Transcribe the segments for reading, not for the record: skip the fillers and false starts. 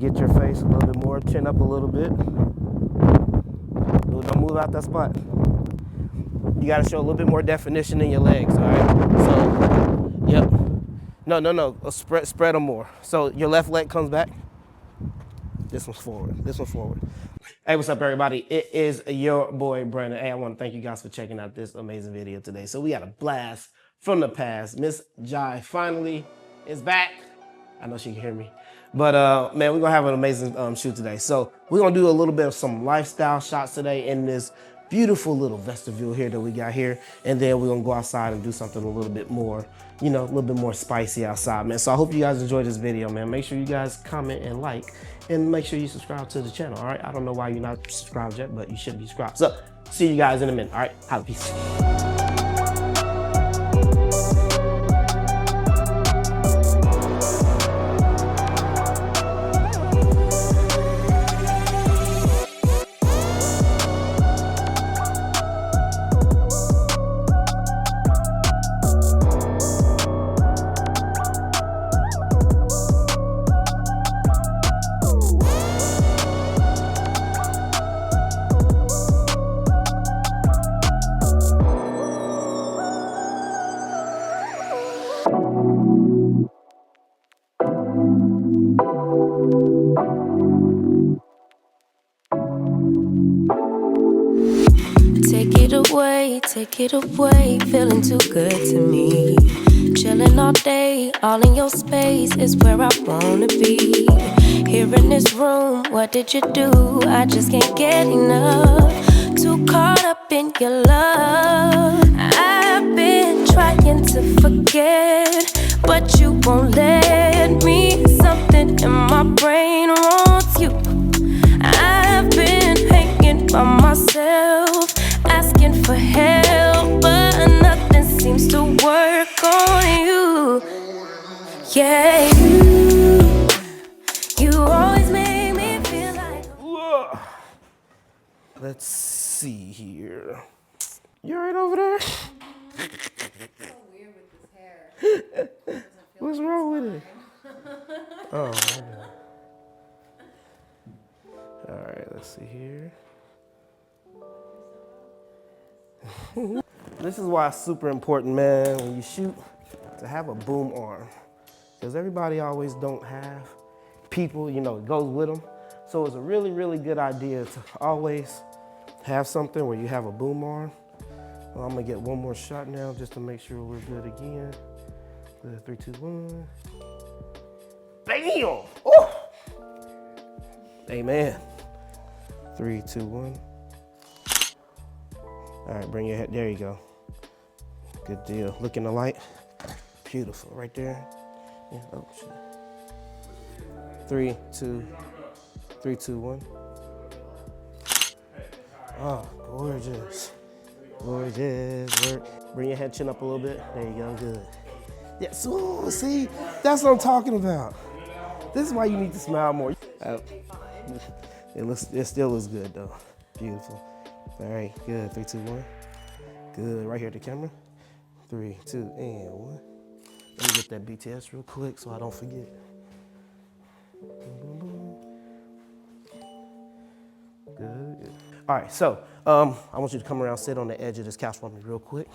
Get your face a little bit more, chin up a little bit. Don't move out that spot. You gotta show a little bit more definition in your legs, all right? So, yep. No. Spread them more. So your left leg comes back. This one's forward. This one's forward. Hey, what's up, everybody? It is your boy, Brandon. Hey, I want to thank you guys for checking out this amazing video today. So we got a blast from the past. Miss Jai finally is back. I know she can hear me. But, man, we're going to have an amazing shoot today. So we're going to do a little bit of some lifestyle shots today in this beautiful little vestibule here that we got here. And then we're going to go outside and do something a little bit more, you know, a little bit more spicy outside, man. So I hope you guys enjoyed this video, man. Make sure you guys comment and like. And make sure you subscribe to the channel, all right? I don't know why you're not subscribed yet, but you should be subscribed. So, see you guys in a minute, all right? Have a peace. Take it away, feeling too good to me. Chilling all day, all in your space is where I wanna be. Here in this room, what did you do? I just can't get enough. Too caught up in your love. I've been trying to forget, but you won't let me. Something in my brain wants you. I've been hanging by myself, asking for help, but nothing seems to work on you. Yeah, you always make me feel like. Let's see here. You all right over there? So weird with this hair. What's wrong with it? Oh, okay. All right, let's see here. This is why it's super important, man, when you shoot, to have a boom arm. Because everybody always don't have people, you know, it goes with them. So it's a really, really good idea to always have something where you have a boom arm. Well, I'm gonna get one more shot now just to make sure we're good again. Good, 3, 2, 1. Bam! Oh! Amen. 3, 2, 1. All right, bring your head, there you go. Good deal. Look in the light. Beautiful, right there. Yeah, oh shit. 3, 2, 1. Oh, gorgeous. Gorgeous work. Bring your head chin up a little bit. There you go, good. Yes, ooh, see, that's what I'm talking about. This is why you need to smile more. It still looks good though. Beautiful. All right, good. 3, 2, 1. Good. Right here at the camera. 3, 2, and 1. Let me get that BTS real quick so I don't forget. Boom, boom, boom. Good. All right, so I want you to come around, sit on the edge of this couch for me real quick.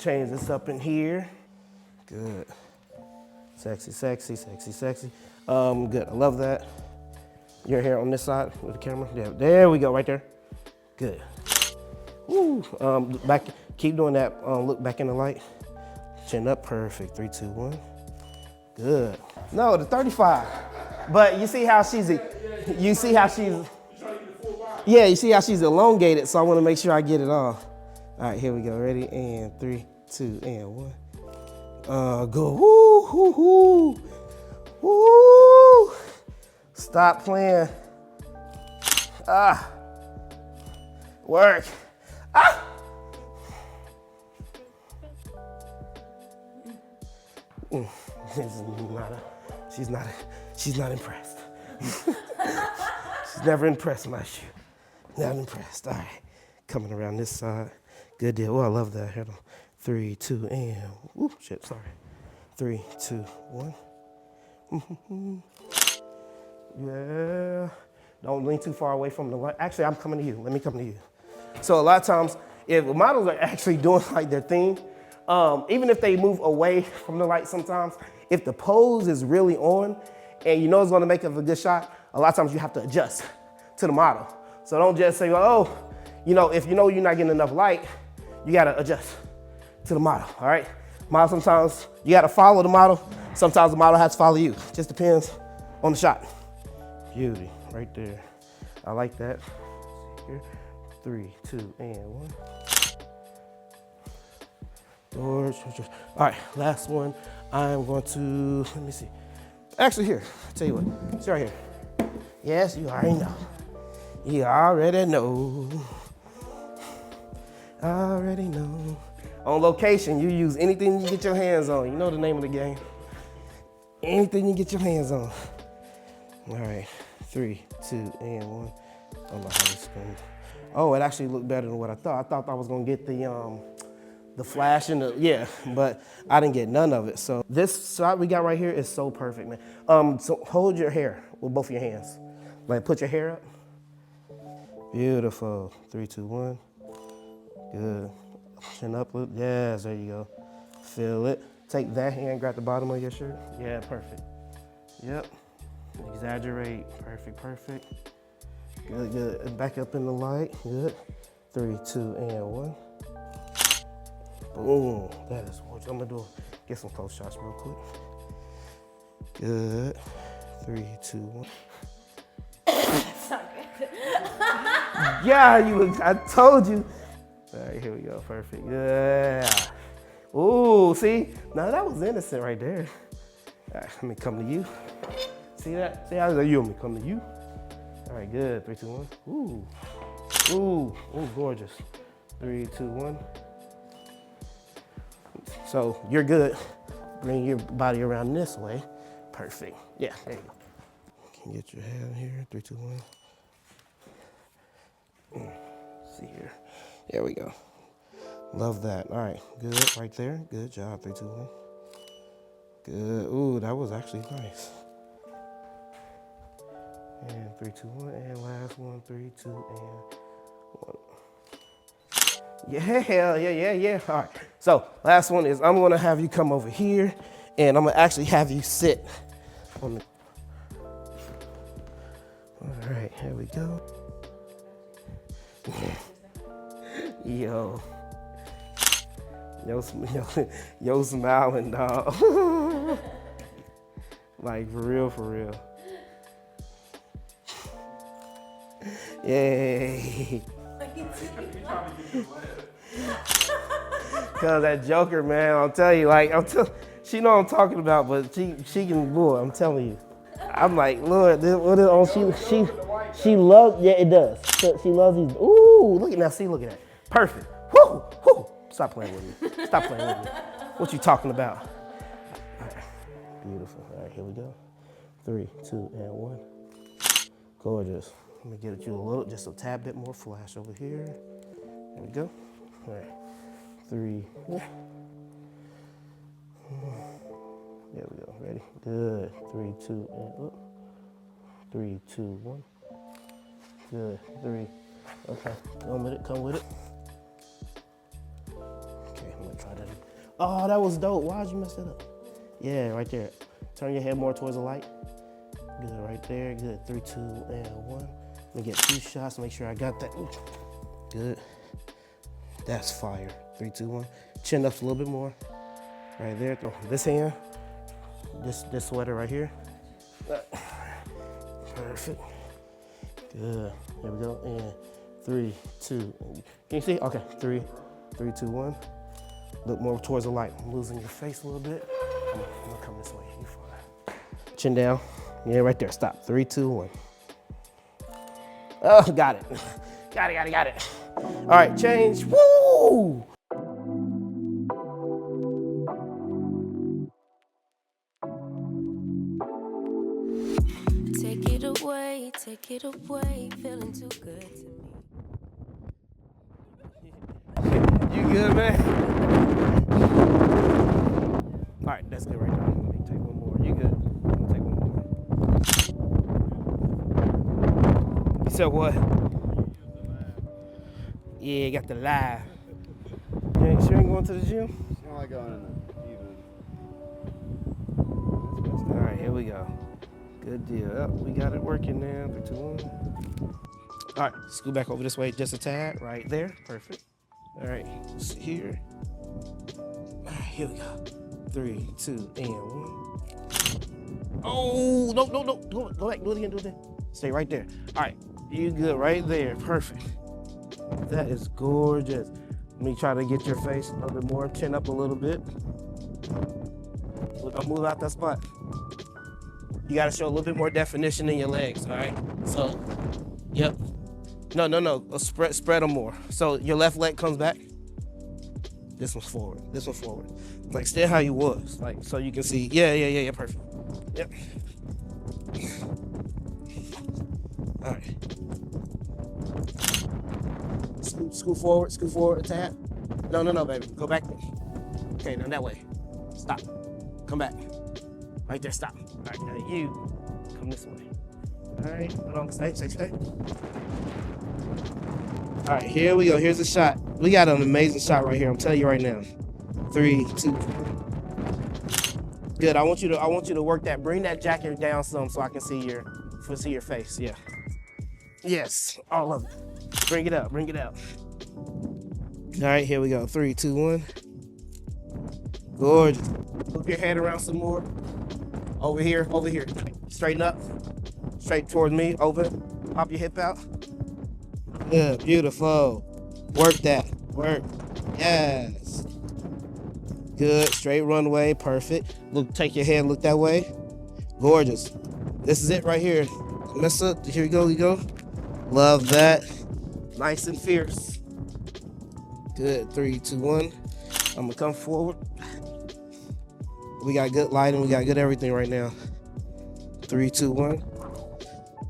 Change this up in here. Good. Sexy, sexy, sexy, sexy. Good. I love that. Your hair on this side with the camera. There we go, right there. Good. Woo. Back. Keep doing that. Look back in the light. Chin up. Perfect. 3, 2, 1. Good. No, the 35. But you see how she's. You see how she's. Yeah, you see how she's elongated. So I want to make sure I get it all. All right, here we go. Ready? And 3, 2, and 1. Go. Woo, woo, woo, woo. Stop playing. Work. She's not impressed. She's never impressed my shoe. Not impressed. All right, coming around this side. Good deal. Oh, I love that. Hold on. 3, 2, and whoop, shit, sorry. 3, 2, 1. Yeah. Don't lean too far away from the light. Actually, I'm coming to you. Let me come to you. So a lot of times, if models are actually doing like their thing, even if they move away from the light sometimes, if the pose is really on and you know it's gonna make it a good shot, a lot of times you have to adjust to the model. So don't just say, oh, you know, if you know you're not getting enough light, you gotta adjust to the model, all right? Model, sometimes you gotta follow the model. Sometimes the model has to follow you. Just depends on the shot. Beauty, right there. I like that. Here, 3, 2, and 1. George. All right, last one. I'm going to, let me see. Actually here, I'll tell you what, it's right here. Yes, you already know. You already know. Already know. On location, you use anything you get your hands on. You know the name of the game. Anything you get your hands on. All right, 3, 2, and 1. I don't know how this going. Oh, it actually looked better than what I thought. I thought I was gonna get the flash and the, yeah, but I didn't get none of it. So this shot we got right here is so perfect, man. So hold your hair with both your hands. Like put your hair up. Beautiful. 3, 2, 1. Good. Chin up. Yes, there you go. Feel it. Take that hand, grab the bottom of your shirt. Yeah, perfect. Yep. Exaggerate. Perfect, perfect. Good, good. Back up in the light. Good. 3, 2, and 1. Boom. That is what I'm gonna do. Get some close shots real quick. Good. 3, 2, 1. Yeah, I told you. All right, here we go. Perfect. Yeah. Ooh, see? Now that was innocent right there. All right, let me come to you. See that? See how you want me to come to you? All right, good. 3, 2, 1. Ooh. Ooh. Ooh, gorgeous. 3, 2, 1. So you're good. Bring your body around this way. Perfect. Yeah, there you go. Can you get your hand here? 3, 2, 1. See here. There we go. Love that. All right, good right there. Good job. 3, 2, 1. Good. Ooh, that was actually nice. And 3, 2, 1. And last one. 3, 2, and 1. Yeah. All right. So last one is I'm gonna have you come over here, and I'm gonna actually have you sit on the. All right, here we go. Yo, smiling, dog. Like for real. Yay. Cause that Joker, man, I'll tell you, like, she know what I'm talking about, but she can, boy, I'm telling you. I'm like, Lord, she loves, yeah, it does. She loves these. Ooh, look at that, see, look at that. Perfect. Whoo. Stop playing with me. Stop playing with me. What you talking about? All right. Beautiful. All right, here we go. 3, 2, and 1. Gorgeous. Let me get you just a tad bit more flash over here. There we go. All right. 3. Yeah. There we go. Ready? Good. 3, 2, and up. 3, 2, 1. Good. 3. Okay. Come with it. Okay, I'm gonna try that. Oh, that was dope. Why'd you mess that up? Yeah, right there. Turn your head more towards the light. Good, right there. Good. 3, 2, and 1. Let me get 2 shots. Make sure I got that. Ooh. Good. That's fire. 3, 2, 1. Chin up a little bit more. Right there. Throw this hand. This sweater right here. Perfect. Good. Here we go. And 3, 2. Can you see? Okay. 3, 2, 1. Look more towards the light. I'm losing your face a little bit. I'm gonna come this way. You fine. Chin down. Yeah, right there. Stop. 3, 2, 1. Oh, got it. Got it. All right, change. Woo! Take it away, feeling too good to me. You good, man? All right, that's good right there. Let me take one more. You good? Let me take one more. said what? Yeah, got the live. You ain't sure ain't going to the gym? I don't like going in the evening. All right, here we go. Good deal. Oh, we got it working now. 3, 2, 1. All right, scoot back over this way just a tad. Right there. Perfect. All right, here. All right, here we go. 3, 2, and 1. Oh, no. Go back. Do it again. Stay right there. All right, you good right there. Perfect. That is gorgeous. Let me try to get your face a little bit more. Chin up a little bit. Don't move out that spot. You gotta show a little bit more definition in your legs, all right? So, yep. No. Spread them more. So your left leg comes back. This one's forward. This one forward. Like stay how you was. Like so you can see. Yeah. Perfect. Yep. All right. Scoot forward a tad. No, baby. Go back. Okay, now that way. Stop. Come back. Right there, stop. All right, now you come this way. All right, hold on, stay. All right, here we go. Here's the shot. We got an amazing shot right here. I'm telling you right now. 3, 2. Good. I want you to work that. Bring that jacket down some so I can see your face. Yeah. Yes, all of it. Bring it up. All right, here we go. 3, 2, 1. Gorgeous. Look your head around some more. Over here. Straighten up. Straight towards me. Over. Pop your hip out. Good. Beautiful. Work that. Work. Yes. Good. Straight runway. Perfect. Look. Take your head. Look that way. Gorgeous. This is it right here. Mess up. Here we go. Love that. Nice and fierce. Good. 3, 2, 1. I'm gonna come forward. We got good lighting. We got good everything right now. 3, 2, 1.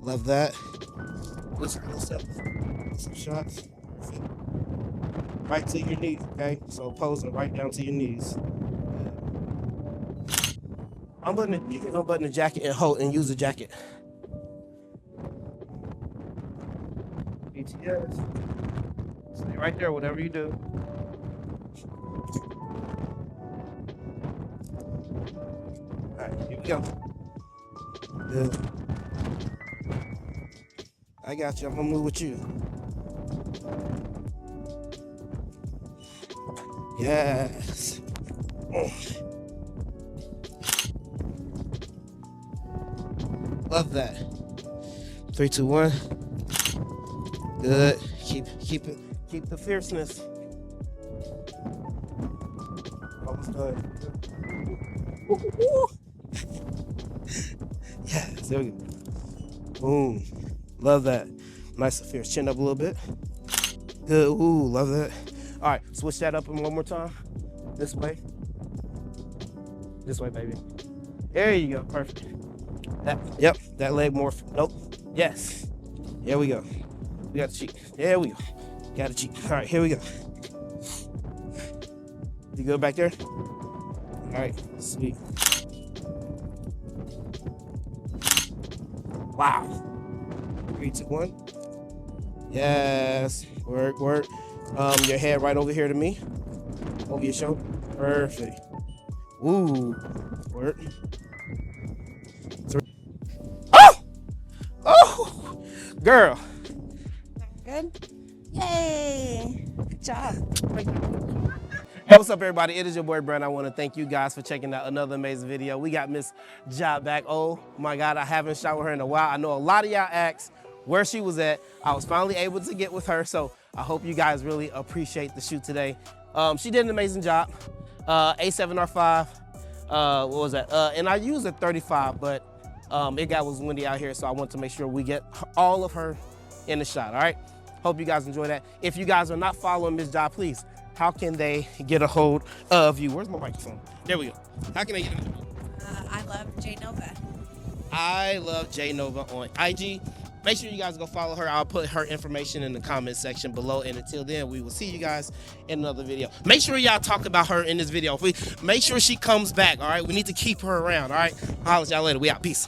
Love that. Close up. Some shots. Perfect. Right to your knees, okay? So posing right down to your knees. You can unbutton the jacket and hold and use the jacket. BTS. Stay right there, whatever you do. All right, here we go. Good. I got you. I'm gonna move with you. Yes. Love that. 3, 2, 1. Good. Keep the fierceness. Almost done. Yes, there we go. Boom. Love that. Nice and fierce. Chin up a little bit. Good. Ooh, love that. All right, switch that up one more time. This way. This way, baby. There you go. Perfect. That leg more. Nope. Yes. Here we go. We got the cheek. There we go. Got the cheek. All right, here we go. You go back there? All right, sweet. Wow. 3, 2, 1. Yes. Work. Your head right over here to me. Over your shoulder. Perfect. Ooh. Work. 3. Oh! Girl. Good? Yay! Good job. Hey, what's up, everybody? It is your boy, Brent. I want to thank you guys for checking out another amazing video. We got Miss Job back. Oh, my God, I haven't shot with her in a while. I know a lot of y'all asked where she was at. I was finally able to get with her, so I hope you guys really appreciate the shoot today. She did an amazing job. A7R5, what was that? And I used a 35, but it was windy out here, so I want to make sure we get all of her in the shot, all right? Hope you guys enjoy that. If you guys are not following Miss Job, please, how can they get a hold of you? Where's my microphone? There we go. How can they get a hold? ilovejainova. ilovejainova on IG. Make sure you guys go follow her. I'll put her information in the comment section below. And until then, we will see you guys in another video. Make sure y'all talk about her in this video. Make sure she comes back, all right? We need to keep her around, all right? I'll holler at y'all later. We out. Peace.